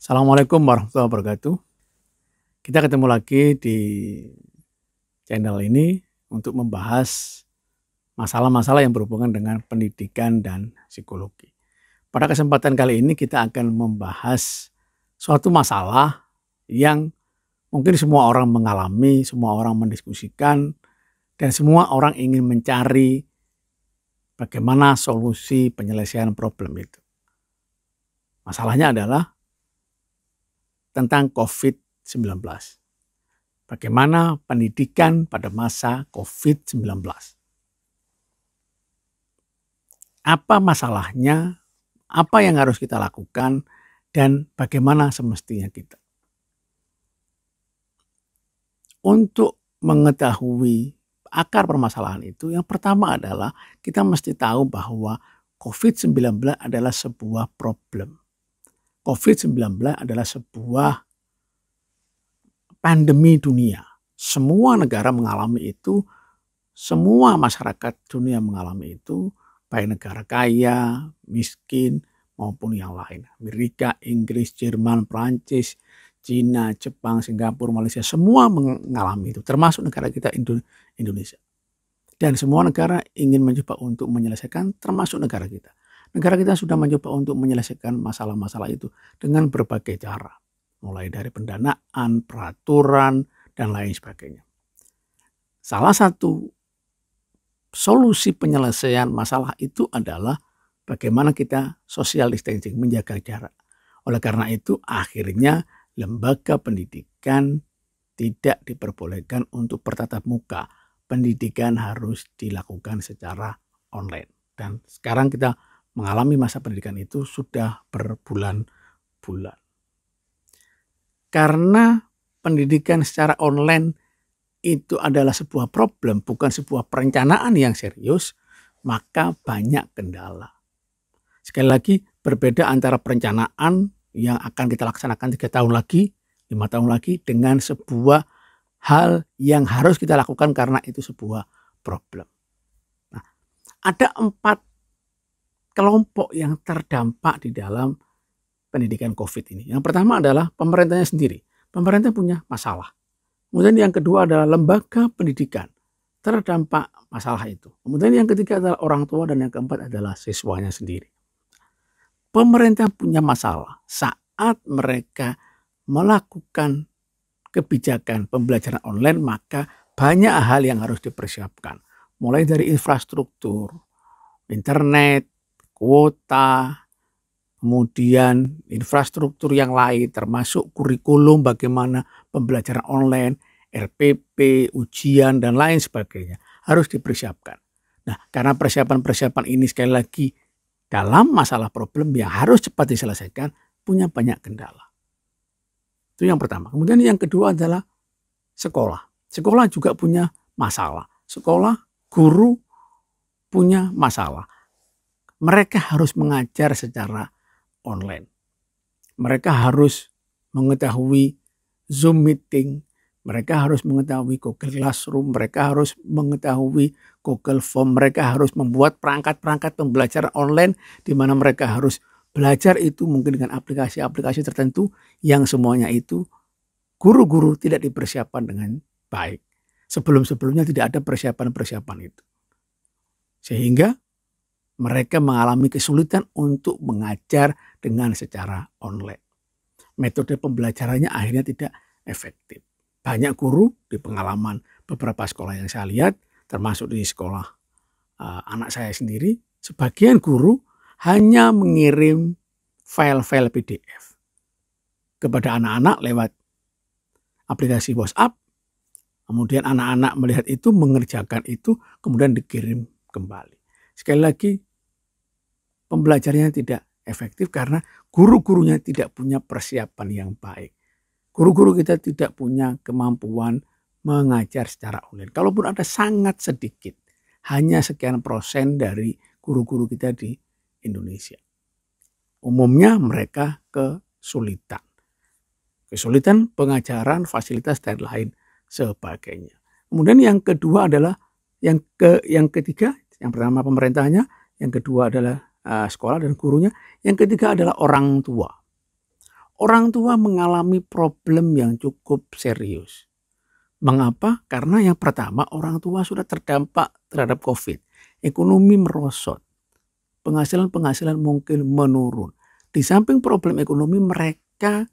Assalamualaikum warahmatullahi wabarakatuh. Kita ketemu lagi di channel ini untuk membahas masalah-masalah yang berhubungan dengan pendidikan dan psikologi. Pada kesempatan kali ini kita akan membahas suatu masalah yang mungkin semua orang mengalami, semua orang mendiskusikan, dan semua orang ingin mencari bagaimana solusi penyelesaian problem itu. Masalahnya adalah tentang COVID-19. Bagaimana pendidikan pada masa COVID-19. Apa masalahnya, apa yang harus kita lakukan, dan bagaimana semestinya kita. Untuk mengetahui akar permasalahan itu, yang pertama adalah kita mesti tahu bahwa COVID-19 adalah sebuah problem. COVID-19 adalah sebuah pandemi dunia. Semua negara mengalami itu, semua masyarakat dunia mengalami itu, baik negara kaya, miskin, maupun yang lain. Amerika, Inggris, Jerman, Prancis, Cina, Jepang, Singapura, Malaysia, semua mengalami itu, termasuk negara kita Indonesia. Dan semua negara ingin mencoba untuk menyelesaikan, termasuk negara kita. Negara kita sudah mencoba untuk menyelesaikan masalah-masalah itu dengan berbagai cara. Mulai dari pendanaan, peraturan, dan lain sebagainya. Salah satu solusi penyelesaian masalah itu adalah bagaimana kita social distancing, menjaga jarak. Oleh karena itu akhirnya lembaga pendidikan tidak diperbolehkan untuk bertatap muka. Pendidikan harus dilakukan secara online. Dan sekarang kita mengalami masa pendidikan itu sudah berbulan-bulan. Karena pendidikan secara online itu adalah sebuah problem, bukan sebuah perencanaan yang serius, maka banyak kendala. Sekali lagi, berbeda antara perencanaan yang akan kita laksanakan 3 tahun lagi, 5 tahun lagi, dengan sebuah hal yang harus kita lakukan karena itu sebuah problem. Nah, ada 4 kelompok yang terdampak di dalam pendidikan COVID ini. Yang pertama adalah pemerintahnya sendiri. Pemerintah punya masalah. Kemudian yang kedua adalah lembaga pendidikan terdampak masalah itu. Kemudian yang ketiga adalah orang tua dan yang keempat adalah siswanya sendiri. Pemerintah punya masalah saat mereka melakukan kebijakan pembelajaran online, maka banyak hal yang harus dipersiapkan. Mulai dari infrastruktur, internet, kuota, kemudian infrastruktur yang lain termasuk kurikulum bagaimana pembelajaran online, RPP, ujian, dan lain sebagainya harus dipersiapkan. Nah, karena persiapan-persiapan ini sekali lagi dalam masalah problem yang harus cepat diselesaikan punya banyak kendala. Itu yang pertama. Kemudian yang kedua adalah sekolah. Sekolah juga punya masalah. Sekolah, guru punya masalah. Mereka harus mengajar secara online. Mereka harus mengetahui Zoom meeting, mereka harus mengetahui Google Classroom, mereka harus mengetahui Google Form, mereka harus membuat perangkat-perangkat pembelajaran online di mana mereka harus belajar itu mungkin dengan aplikasi-aplikasi tertentu yang semuanya itu guru-guru tidak dipersiapkan dengan baik. Sebelum-sebelumnya tidak ada persiapan-persiapan itu. Sehingga mereka mengalami kesulitan untuk mengajar dengan secara online. Metode pembelajarannya akhirnya tidak efektif. Banyak guru di pengalaman beberapa sekolah yang saya lihat, termasuk di sekolah anak saya sendiri, sebagian guru hanya mengirim file-file PDF kepada anak-anak lewat aplikasi WhatsApp. Kemudian anak-anak melihat itu, mengerjakan itu, kemudian dikirim kembali. Sekali lagi, pembelajarannya tidak efektif karena guru-gurunya tidak punya persiapan yang baik. Guru-guru kita tidak punya kemampuan mengajar secara online. Kalaupun ada sangat sedikit, hanya sekian % dari guru-guru kita di Indonesia. Umumnya mereka kesulitan. Kesulitan pengajaran, fasilitas, dan lain sebagainya. Kemudian yang kedua adalah, yang ketiga, yang pertama pemerintahnya, yang kedua adalah sekolah dan gurunya. Yang ketiga adalah orang tua. orang tua mengalami problem yang cukup serius. Mengapa? Karena yang pertama, orang tua sudah terdampak terhadap COVID. Ekonomi merosot, penghasilan mungkin menurun. Di samping problem ekonomi, mereka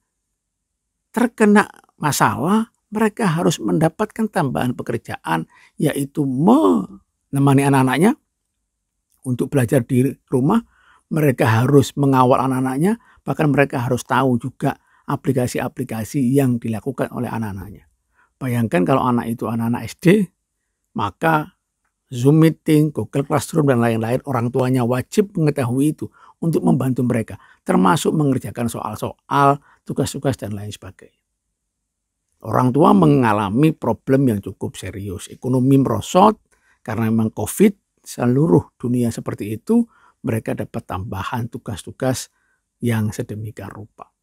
terkena masalah, mereka harus mendapatkan tambahan pekerjaan, yaitu menemani anak-anaknya untuk belajar di rumah. Mereka harus mengawal anak-anaknya, bahkan mereka harus tahu juga aplikasi-aplikasi yang dilakukan oleh anak-anaknya. Bayangkan kalau anak itu anak-anak SD, maka Zoom meeting, Google Classroom, dan lain-lain, orang tuanya wajib mengetahui itu untuk membantu mereka, termasuk mengerjakan soal-soal, tugas-tugas, dan lain sebagainya. Orang tua mengalami problem yang cukup serius. Ekonomi merosot karena memang COVID, seluruh dunia seperti itu, mereka dapat tambahan tugas-tugas yang sedemikian rupa.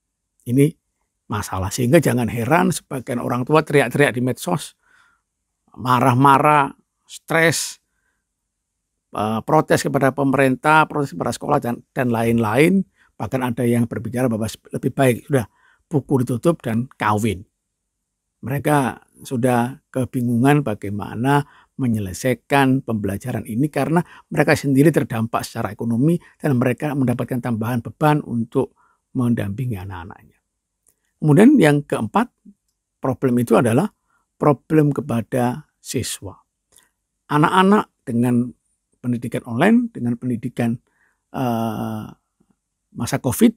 Ini masalah, sehingga jangan heran sebagian orang tua teriak-teriak di medsos, marah-marah, stres, protes kepada pemerintah, protes kepada sekolah, dan lain-lain. Bahkan ada yang berbicara bahwa lebih baik sudah buku ditutup dan kawin. Mereka sudah kebingungan bagaimana menyelesaikan pembelajaran ini karena mereka sendiri terdampak secara ekonomi dan mereka mendapatkan tambahan beban untuk mendampingi anak-anaknya. Kemudian yang keempat, problem itu adalah problem kepada siswa. Anak-anak dengan pendidikan online, dengan pendidikan masa COVID,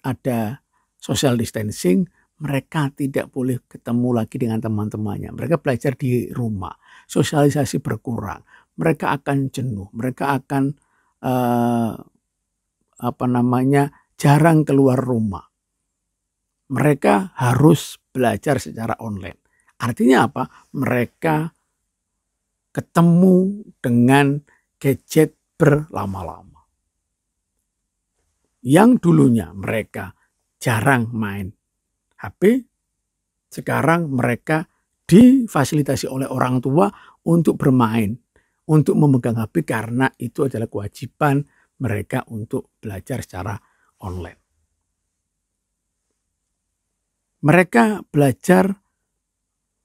ada social distancing, mereka tidak boleh ketemu lagi dengan teman-temannya. Mereka belajar di rumah, sosialisasi berkurang, mereka akan jenuh, mereka akan jarang keluar rumah. Mereka harus belajar secara online. Artinya apa? Mereka ketemu dengan gadget berlama-lama. Yang dulunya mereka jarang main HP, sekarang mereka difasilitasi oleh orang tua untuk bermain, untuk memegang HP karena itu adalah kewajiban mereka untuk belajar secara online. Mereka belajar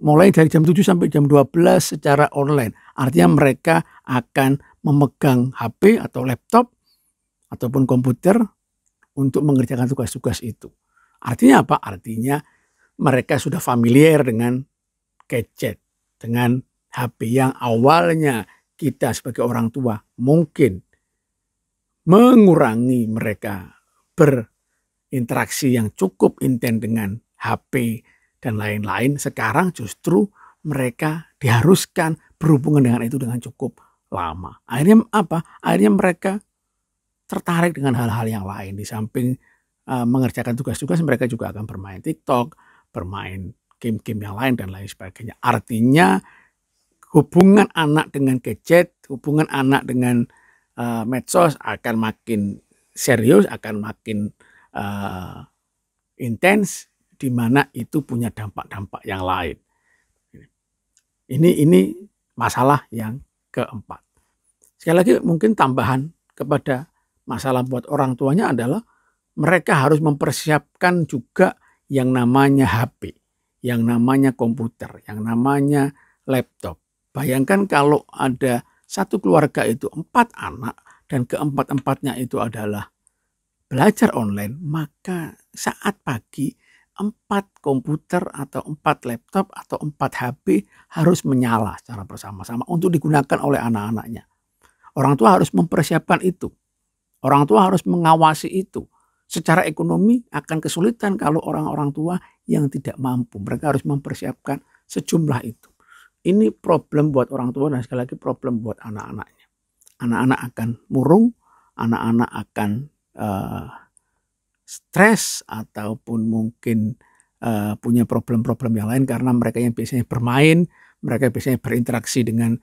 mulai dari jam 7 sampai jam 12 secara online. Artinya mereka akan memegang HP atau laptop ataupun komputer untuk mengerjakan tugas-tugas itu. Artinya apa? Artinya mereka sudah familiar dengan gadget, dengan HP yang awalnya kita sebagai orang tua mungkin mengurangi mereka berinteraksi yang cukup intens dengan HP dan lain-lain. Sekarang justru mereka diharuskan berhubungan dengan itu dengan cukup lama. Akhirnya apa? Akhirnya mereka tertarik dengan hal-hal yang lain. Di samping mengerjakan tugas-tugas, mereka juga akan bermain TikTok, bermain game-game yang lain, dan lain sebagainya. Artinya hubungan anak dengan gadget, hubungan anak dengan medsos akan makin serius, akan makin intens, di mana itu punya dampak-dampak yang lain. Ini masalah yang keempat. Sekali lagi mungkin tambahan kepada masalah buat orang tuanya adalah mereka harus mempersiapkan juga yang namanya HP, yang namanya komputer, yang namanya laptop. Bayangkan kalau ada satu keluarga itu 4 anak dan keempat-empatnya itu adalah belajar online, maka saat pagi 4 komputer atau 4 laptop atau 4 HP harus menyala secara bersama-sama untuk digunakan oleh anak-anaknya. Orang tua harus mempersiapkan itu. Orang tua harus mengawasi itu. Secara ekonomi akan kesulitan kalau orang-orang tua yang tidak mampu. Mereka harus mempersiapkan sejumlah itu. Ini problem buat orang tua dan sekali lagi problem buat anak-anaknya. Anak-anak akan murung, anak-anak akan stres ataupun mungkin punya problem-problem yang lain karena mereka yang biasanya bermain, mereka biasanya berinteraksi dengan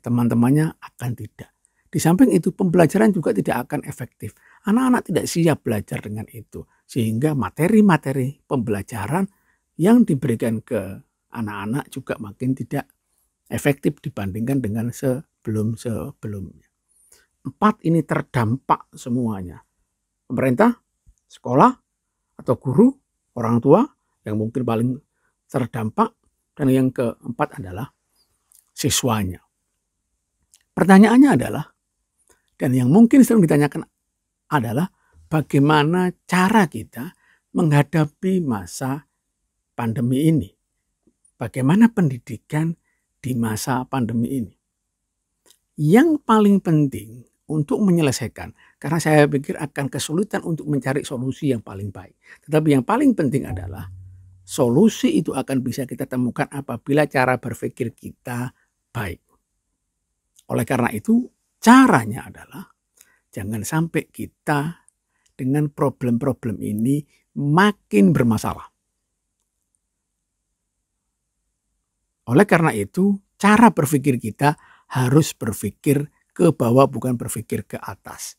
teman-temannya akan tidak. Di samping itu pembelajaran juga tidak akan efektif. Anak-anak tidak siap belajar dengan itu. Sehingga materi-materi pembelajaran yang diberikan ke anak-anak juga makin tidak efektif dibandingkan dengan sebelum-sebelumnya. 4 ini terdampak semuanya. Pemerintah, sekolah, atau guru, orang tua yang mungkin paling terdampak, dan yang keempat adalah siswanya. Pertanyaannya adalah, dan yang mungkin sering ditanyakan adalah, bagaimana cara kita menghadapi masa pandemi ini? Bagaimana pendidikan di masa pandemi ini? Yang paling penting untuk menyelesaikan, karena saya pikir akan kesulitan untuk mencari solusi yang paling baik. Tetapi yang paling penting adalah solusi itu akan bisa kita temukan apabila cara berpikir kita baik. Oleh karena itu, caranya adalah jangan sampai kita dengan problem-problem ini makin bermasalah. Oleh karena itu, cara berpikir kita harus berpikir ke bawah, bukan berpikir ke atas.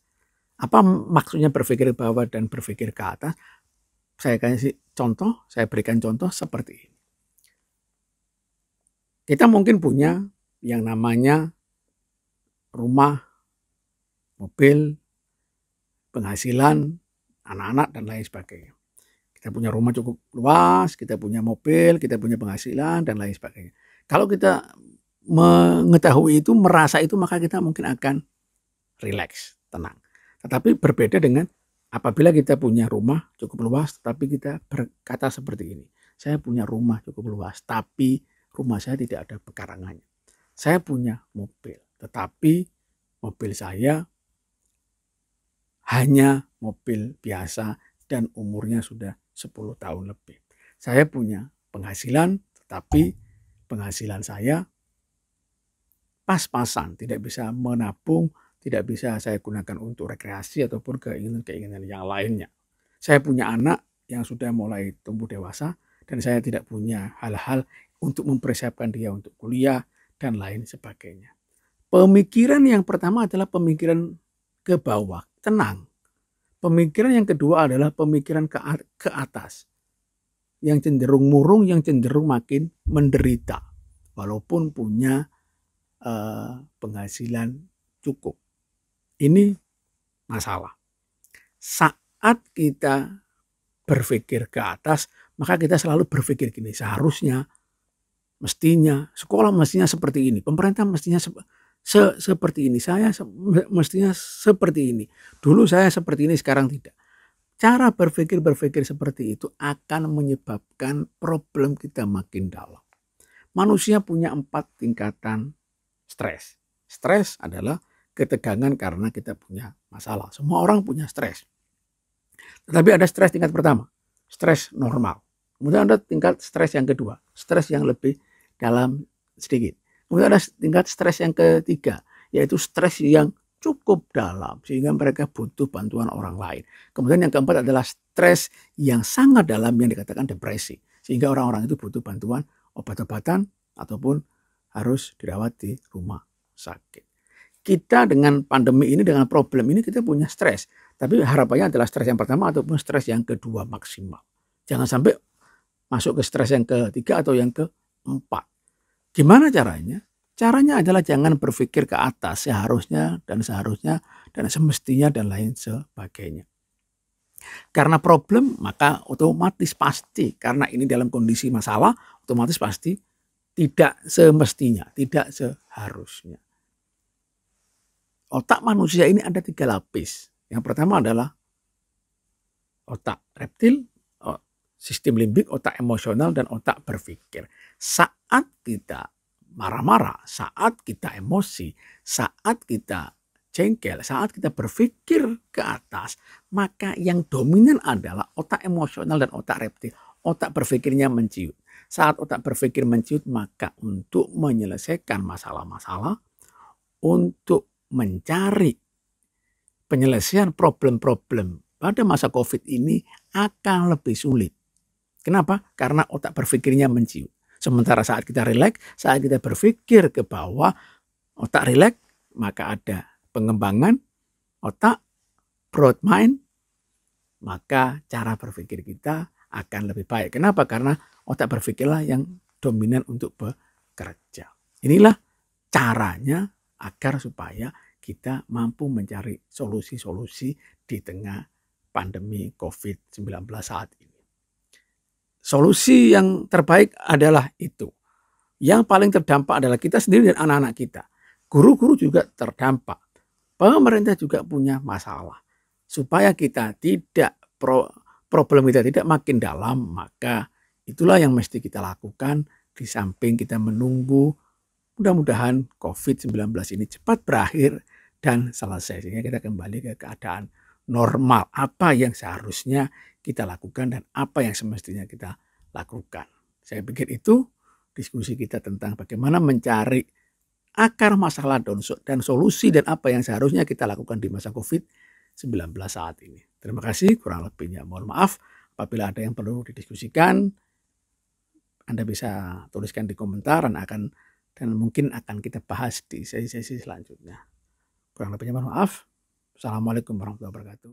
Apa maksudnya berpikir ke bawah dan berpikir ke atas? Saya berikan contoh seperti ini. Kita mungkin punya yang namanya rumah, mobil, penghasilan, anak-anak, dan lain sebagainya. Kita punya rumah cukup luas, kita punya mobil, kita punya penghasilan, dan lain sebagainya. Kalau kita mengetahui itu, merasa itu, maka kita mungkin akan rileks, tenang. Tetapi berbeda dengan apabila kita punya rumah cukup luas, tetapi kita berkata seperti ini. Saya punya rumah cukup luas, tapi rumah saya tidak ada pekarangannya. Saya punya mobil, tetapi mobil saya hanya mobil biasa dan umurnya sudah 10 tahun lebih. Saya punya penghasilan, tetapi penghasilan saya pas-pasan, tidak bisa menabung, tidak bisa saya gunakan untuk rekreasi ataupun keinginan-keinginan yang lainnya. Saya punya anak yang sudah mulai tumbuh dewasa dan saya tidak punya hal-hal untuk mempersiapkan dia untuk kuliah dan lain sebagainya. Pemikiran yang pertama adalah pemikiran ke bawah, tenang. Pemikiran yang kedua adalah pemikiran ke atas, yang cenderung murung, yang cenderung makin menderita, walaupun punya penghasilan cukup. Ini masalah. Saat kita berpikir ke atas, maka kita selalu berpikir gini, seharusnya, mestinya, sekolah mestinya seperti ini, pemerintah mestinya seperti ini, saya mestinya seperti ini, dulu saya seperti ini, sekarang tidak. Cara berpikir seperti itu akan menyebabkan problem kita makin dalam. Manusia punya 4 tingkatan stres. Stres adalah ketegangan karena kita punya masalah. Semua orang punya stres. Tetapi ada stres tingkat pertama, stres normal. Kemudian ada tingkat stres yang kedua, stres yang lebih dalam sedikit. Kemudian ada tingkat stres yang ketiga, yaitu stres yang cukup dalam sehingga mereka butuh bantuan orang lain. Kemudian yang keempat adalah stres yang sangat dalam yang dikatakan depresi, sehingga orang-orang itu butuh bantuan obat-obatan ataupun harus dirawat di rumah sakit. Kita dengan pandemi ini, dengan problem ini, kita punya stres. Tapi harapannya adalah stres yang pertama ataupun stres yang kedua maksimal. Jangan sampai masuk ke stres yang ketiga atau yang keempat. Gimana caranya? Caranya adalah jangan berpikir ke atas, seharusnya dan semestinya dan lain sebagainya. Karena problem, maka otomatis pasti, karena ini dalam kondisi masalah, otomatis pasti tidak semestinya, tidak seharusnya. Otak manusia ini ada 3 lapis. Yang pertama adalah otak reptil, sistem limbik, otak emosional, dan otak berpikir. Saat kita marah-marah, saat kita emosi, saat kita jengkel, saat kita berpikir ke atas, maka yang dominan adalah otak emosional dan otak reptil. Otak berpikirnya menciut. Saat otak berpikir menciut, maka untuk menyelesaikan masalah-masalah, untuk mencari penyelesaian problem-problem pada masa COVID ini akan lebih sulit. Kenapa? Karena otak berpikirnya menciut. Sementara saat kita rileks, saat kita berpikir ke bawah, otak rileks, maka ada pengembangan otak, broad mind, maka cara berpikir kita akan lebih baik. Kenapa? Karena otak berpikirlah yang dominan untuk bekerja. Inilah caranya agar supaya kita mampu mencari solusi-solusi di tengah pandemi COVID-19 saat ini. Solusi yang terbaik adalah itu. Yang paling terdampak adalah kita sendiri dan anak-anak kita. Guru-guru juga terdampak. Pemerintah juga punya masalah. Supaya kita tidak problem kita tidak makin dalam, maka itulah yang mesti kita lakukan di samping kita menunggu mudah-mudahan COVID-19 ini cepat berakhir dan selesai sehingga kita kembali ke keadaan normal. Apa yang seharusnya kita lakukan dan apa yang semestinya kita lakukan. Saya pikir itu diskusi kita tentang bagaimana mencari akar masalah dan solusi dan apa yang seharusnya kita lakukan di masa COVID-19 saat ini. Terima kasih, kurang lebihnya mohon maaf. Apabila ada yang perlu didiskusikan, Anda bisa tuliskan di komentar dan mungkin akan kita bahas di sesi-sesi selanjutnya. Kurang lebihnya mohon maaf. Assalamualaikum warahmatullahi wabarakatuh.